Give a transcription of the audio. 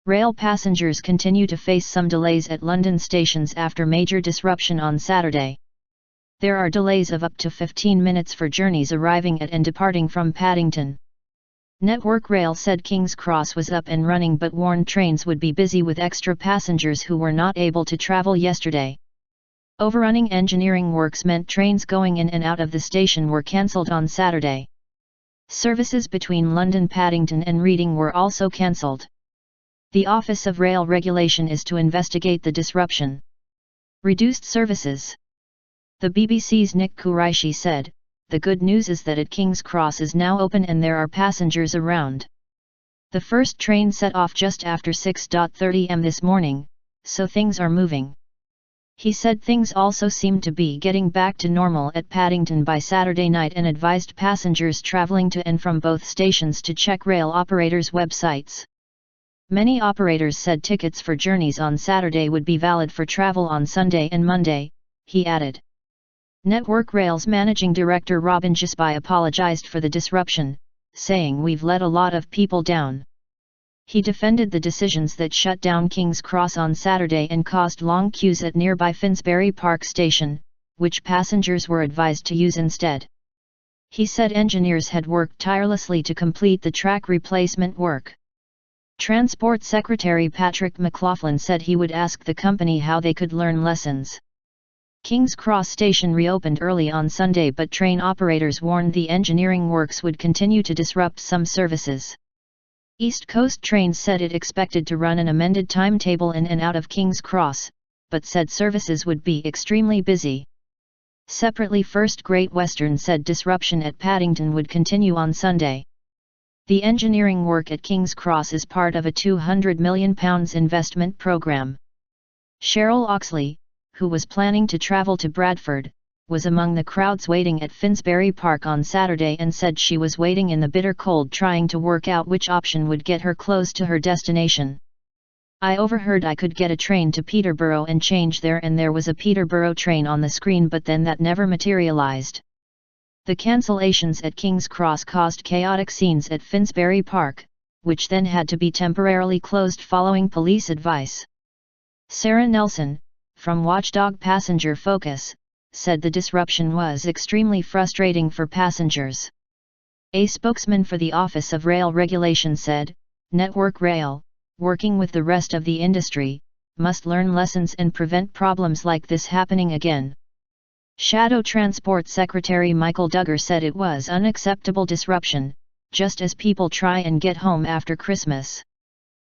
Rail passengers continue to face some delays at London stations after major disruption on Saturday. There are delays of up to 15 minutes for journeys arriving at and departing from Paddington. Network Rail said King's Cross was up and running but warned trains would be busy with extra passengers who were not able to travel yesterday. Overrunning engineering works meant trains going in and out of the station were cancelled on Saturday. Services between London Paddington and Reading were also cancelled. The Office of Rail Regulation is to investigate the disruption. Reduced services. The BBC's Nick Quraishi said, "The good news is that at King's Cross is now open and there are passengers around. The first train set off just after 6:30 am this morning, so things are moving." He said things also seemed to be getting back to normal at Paddington by Saturday night and advised passengers travelling to and from both stations to check rail operators' websites. Many operators said tickets for journeys on Saturday would be valid for travel on Sunday and Monday, he added. Network Rail's managing director Robin Gisby apologized for the disruption, saying we've let a lot of people down. He defended the decisions that shut down King's Cross on Saturday and caused long queues at nearby Finsbury Park station, which passengers were advised to use instead. He said engineers had worked tirelessly to complete the track replacement work. Transport Secretary Patrick McLaughlin said he would ask the company how they could learn lessons. King's Cross station reopened early on Sunday but train operators warned the engineering works would continue to disrupt some services. East Coast Trains said it expected to run an amended timetable in and out of King's Cross, but said services would be extremely busy. Separately, First Great Western said disruption at Paddington would continue on Sunday. The engineering work at King's Cross is part of a £200 million investment programme. Cheryl Oxley, who was planning to travel to Bradford, was among the crowds waiting at Finsbury Park on Saturday and said she was waiting in the bitter cold trying to work out which option would get her close to her destination. "I overheard I could get a train to Peterborough and change there, and there was a Peterborough train on the screen, but then that never materialised." The cancellations at King's Cross caused chaotic scenes at Finsbury Park, which then had to be temporarily closed following police advice. Sarah Nelson, from Watchdog Passenger Focus, said the disruption was extremely frustrating for passengers. A spokesman for the Office of Rail Regulation said, "Network Rail, working with the rest of the industry, must learn lessons and prevent problems like this happening again." Shadow Transport Secretary Michael Duggar said it was unacceptable disruption, just as people try and get home after Christmas.